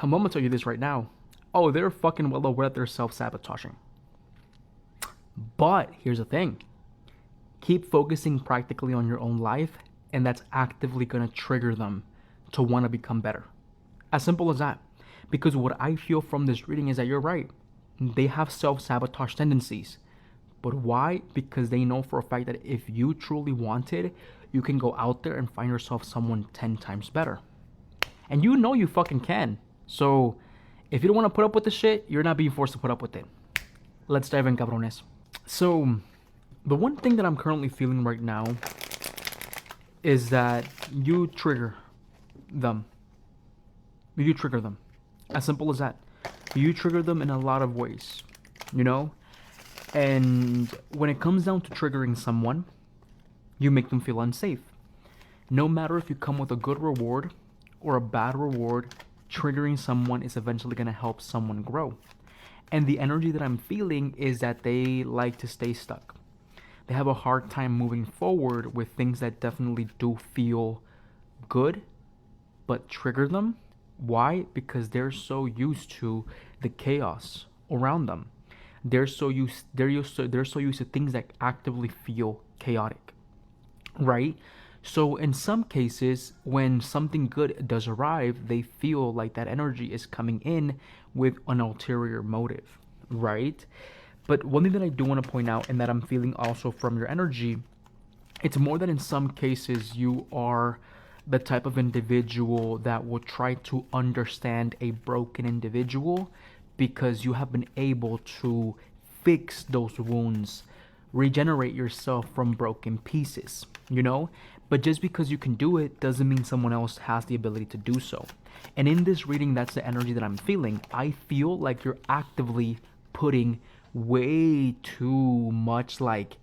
I'm gonna tell you this right now. Oh, they're fucking well aware that they're self-sabotaging. But here's the thing. Keep focusing practically on your own life, and that's actively gonna trigger them to want to become better. As simple as that. Because what I feel from this reading is that you're right. They have self-sabotage tendencies. But why? Because they know for a fact that if you truly wanted, you can go out there and find yourself someone 10 times better. And you know you fucking can. So if you don't want to put up with the shit, you're not being forced to put up with it. Let's dive in, cabrones. So the one thing that I'm currently feeling right now is that you trigger them. You trigger them. As simple as that. You trigger them in a lot of ways, you know? And when it comes down to triggering someone, you make them feel unsafe. No matter if you come with a good reward or a bad reward, triggering someone is eventually going to help someone grow. And the energy that I'm feeling is that they like to stay stuck. They have a hard time moving forward with things that definitely do feel good, but trigger them. Why? Because they're so used to the chaos around them. They're so used to things that actively feel chaotic, right? So in some cases, when something good does arrive, they feel like that energy is coming in with an ulterior motive, right? But one thing that I do want to point out, and that I'm feeling also from your energy, it's more that in some cases you are the type of individual that will try to understand a broken individual because you have been able to fix those wounds, regenerate yourself from broken pieces, you know? But just because you can do it doesn't mean someone else has the ability to do so. And in this reading, that's the energy that I'm feeling. I feel like you're actively putting way too much, like,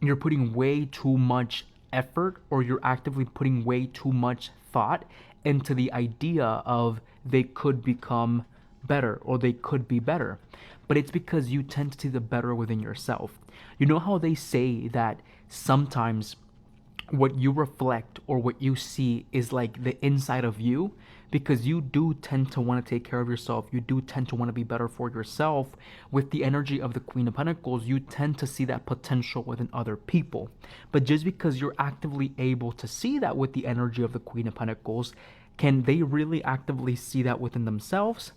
you're putting way too much effort, or you're actively putting way too much thought into the idea of they could become better or they could be better. But it's because you tend to see the better within yourself. You know how they say that sometimes what you reflect or what you see is like the inside of you, because you do tend to want to take care of yourself. You do tend to want to be better for yourself. With the energy of the Queen of Pentacles, you tend to see that potential within other people. But just because you're actively able to see that with the energy of the Queen of Pentacles, can they really actively see that within themselves?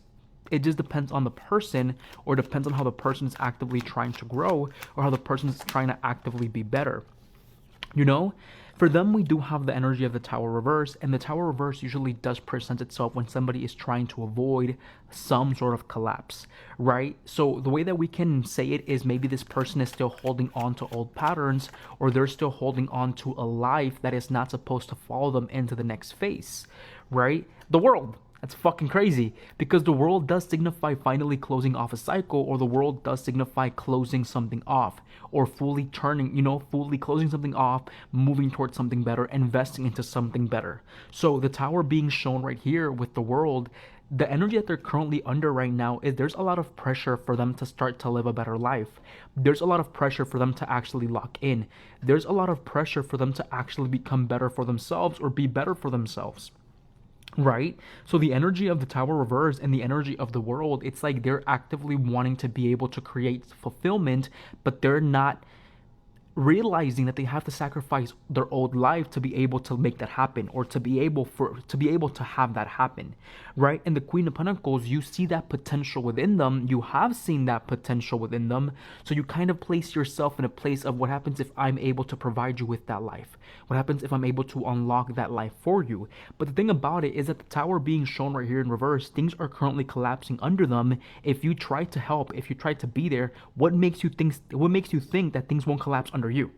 It just depends on the person, or depends on how the person is actively trying to grow, or how the person is trying to actively be better. You know, for them, we do have the energy of the Tower reverse, and the Tower reverse usually does present itself when somebody is trying to avoid some sort of collapse, right? So the way that we can say it is maybe this person is still holding on to old patterns, or they're still holding on to a life that is not supposed to follow them into the next phase, right? The world. That's fucking crazy, because the world does signify finally closing off a cycle, or the world does signify closing something off, or fully turning, fully closing something off, moving towards something better, investing into something better. So the Tower being shown right here with the world, the energy that they're currently under right now is there's a lot of pressure for them to start to live a better life. There's a lot of pressure for them to actually lock in. There's a lot of pressure for them to actually become better for themselves, or be better for themselves. Right? So the energy of the Tower reverse and the energy of the world, it's like they're actively wanting to be able to create fulfillment, but they're not realizing that they have to sacrifice their old life to be able to make that happen, or to be able to have that happen, right? And the Queen of Pentacles, you see that potential within them. You have seen that potential within them, so you kind of place yourself in a place of, what happens if I'm able to provide you with that life? What happens if I'm able to unlock that life for you? But the thing about it is that the Tower being shown right here in reverse, things are currently collapsing under them. If you try to help, if you try to be there, what makes you think that things won't collapse under you?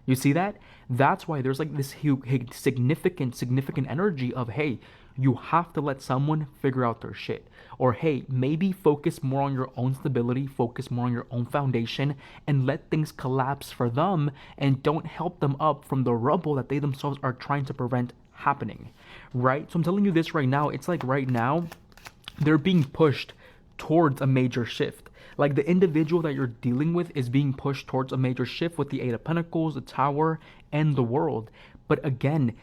You see that? That's why there's like this huge, significant energy of, hey, you have to let someone figure out their shit. Or, hey, maybe focus more on your own stability, focus more on your own foundation, and let things collapse for them, and don't help them up from the rubble that they themselves are trying to prevent happening, right? So I'm telling you this right now, it's like right now, they're being pushed towards a major shift. Like the individual that you're dealing with is being pushed towards a major shift with the Eight of Pentacles, the Tower, and the World. But again,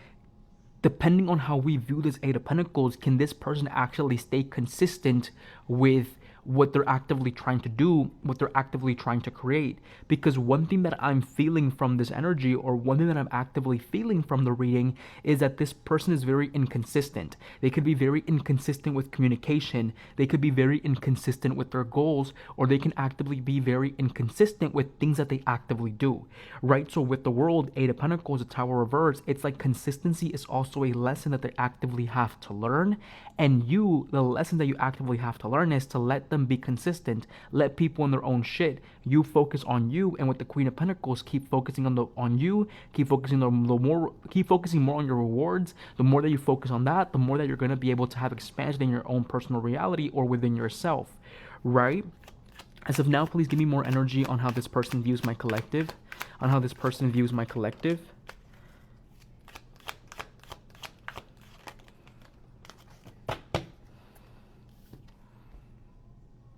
depending on how we view this Eight of Pentacles, can this person actually stay consistent with what they're actively trying to do, what they're actively trying to create? Because one thing that I'm feeling from this energy, or one thing that I'm actively feeling from the reading, is that this person is very inconsistent. They could be very inconsistent with communication. They could be very inconsistent with their goals, or they can actively be very inconsistent with things that they actively do, right? So with the World, Eight of Pentacles, the Tower reverse, it's like consistency is also a lesson that they actively have to learn. And the lesson that you actively have to learn is to let them be consistent. Let people in their own shit. You focus on you, and with the Queen of Pentacles, keep focusing on you. Keep focusing more on your rewards. The more that you focus on that, the more that you're gonna be able to have expansion in your own personal reality or within yourself, right? As of now, please give me more energy on how this person views my collective. On how this person views my collective.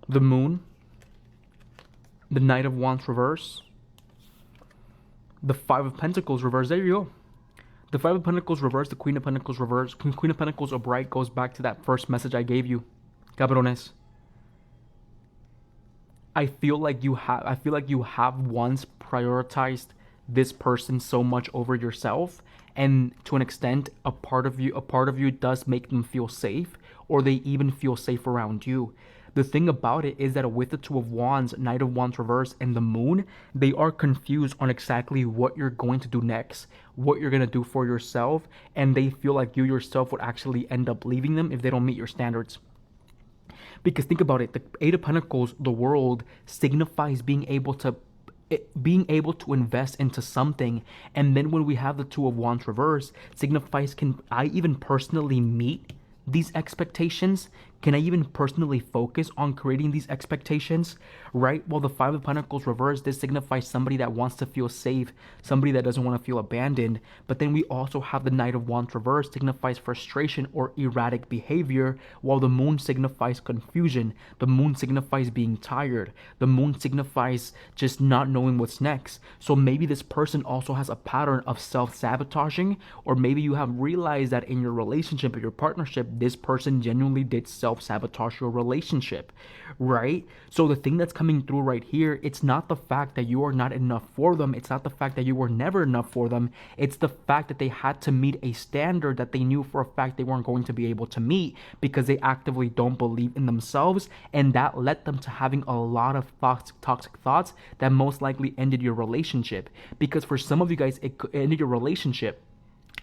The Moon, the Knight of Wands reverse, the Five of Pentacles reverse. There you go. The Five of Pentacles reverse, the Queen of Pentacles reverse. Queen of Pentacles upright goes back to that first message I gave you, cabrones. I feel like you have once prioritized this person so much over yourself, and to an extent, a part of you does make them feel safe, or they even feel safe around you. The thing about it is that with the Two of Wands, Knight of Wands reverse, and the Moon, they are confused on exactly what you're going to do next, what you're going to do for yourself, and they feel like you yourself would actually end up leaving them if they don't meet your standards. Because think about it, the Eight of Pentacles, the World, signifies being able to invest into something. And then when we have the Two of Wands reverse, signifies, can I even personally meet these expectations? Can I even personally focus on creating these expectations, right? Well, the Five of Pentacles reverse, this signifies somebody that wants to feel safe, somebody that doesn't want to feel abandoned. But then we also have the Knight of Wands reverse, signifies frustration or erratic behavior, while the Moon signifies confusion. The Moon signifies being tired. The Moon signifies just not knowing what's next. So maybe this person also has a pattern of self-sabotaging, or maybe you have realized that in your relationship or your partnership, this person genuinely did self-sabotage your relationship, right? So the thing that's coming through right here, it's not the fact that you are not enough for them. It's not the fact that you were never enough for them. It's the fact that they had to meet a standard that they knew for a fact they weren't going to be able to meet because they actively don't believe in themselves, and that led them to having a lot of toxic thoughts that most likely ended your relationship. Because for some of you guys, it ended your relationship.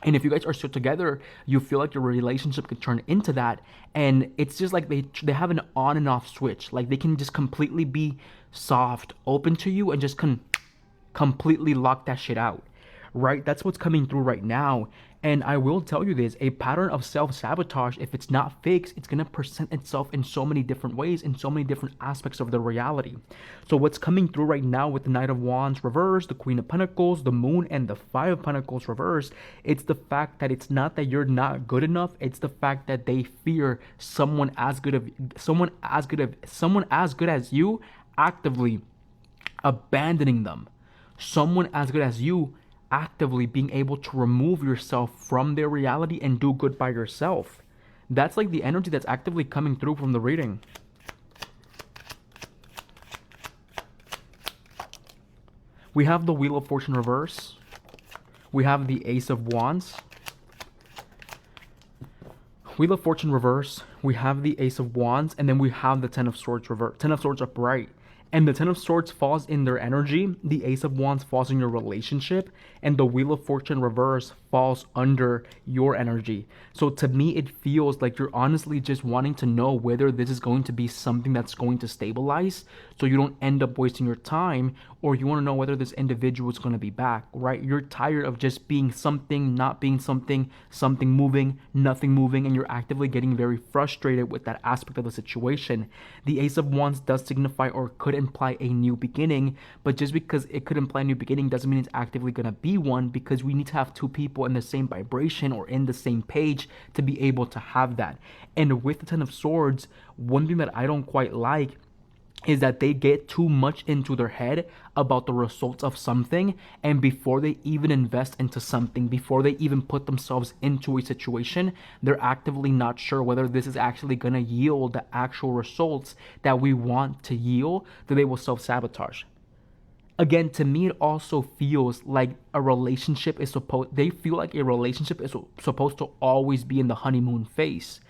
And if you guys are still together, you feel like your relationship could turn into that. And it's just like they have an on and off switch. Like they can just completely be soft, open to you, and just completely lock that shit out, right? That's what's coming through right now. And I will tell you this, a pattern of self-sabotage, if it's not fixed, it's going to present itself in so many different ways, in so many different aspects of the reality. So what's coming through right now with the Knight of Wands reverse, the Queen of Pentacles, the Moon, and the Five of Pentacles reverse, it's the fact that it's not that you're not good enough, it's the fact that they fear someone as good as you actively abandoning them. Someone as good as you actively being able to remove yourself from their reality and do good by yourself. That's like the energy that's actively coming through from the reading. We have the Wheel of Fortune reverse. We have the Ace of Wands. Wheel of Fortune reverse. We have the Ace of Wands, and then we have the Ten of Swords reverse. Ten of Swords upright. And the Ten of Swords falls in their energy, the Ace of Wands falls in your relationship, and the Wheel of Fortune reverse falls under your energy. So to me, it feels like you're honestly just wanting to know whether this is going to be something that's going to stabilize, so you don't end up wasting your time, or you want to know whether this individual is going to be back, right? You're tired of just being something, not being something, something moving, nothing moving, and you're actively getting very frustrated with that aspect of the situation. The Ace of Wands does signify or could imply a new beginning, but just because it could imply a new beginning doesn't mean it's actively going to be one, because we need to have two people in the same vibration or in the same page to be able to have that. And with the Ten of Swords, one thing that I don't quite like is that they get too much into their head about the results of something, and before they even invest into something, before they even put themselves into a situation, they're actively not sure whether this is actually going to yield the actual results that we want to yield, that they will self-sabotage. Again, to me, it also feels like a relationship is supposed, they feel like a relationship is supposed to always be in the honeymoon phase,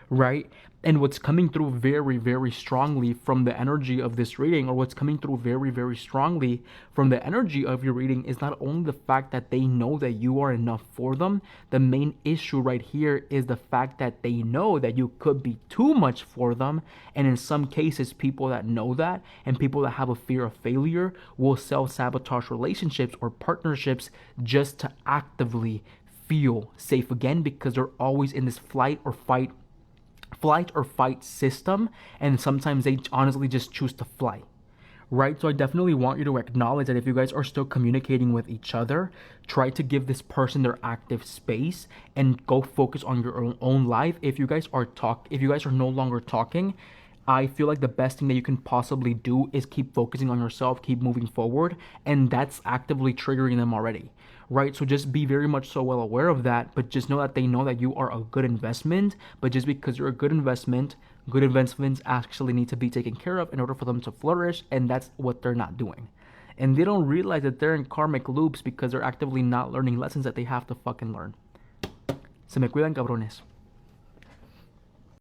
right? And what's coming through very, very strongly from the energy of this reading, or what's coming through very, very strongly from the energy of your reading, is not only the fact that they know that you are enough for them. The main issue right here is the fact that they know that you could be too much for them. And in some cases, people that know that and people that have a fear of failure will self sabotage relationships or partnerships just to actively feel safe again, because they're always in this flight or fight system, and sometimes they honestly just choose to fly, right? So I definitely want you to acknowledge that if you guys are still communicating with each other, try to give this person their active space and go focus on your own life. If you guys are no longer talking, I feel like the best thing that you can possibly do is keep focusing on yourself, keep moving forward, and that's actively triggering them already, right? So just be very much so well aware of that, but just know that they know that you are a good investment. But just because you're a good investments actually need to be taken care of in order for them to flourish, and that's what they're not doing. And they don't realize that they're in karmic loops because they're actively not learning lessons that they have to fucking learn. Se me cuidan, cabrones.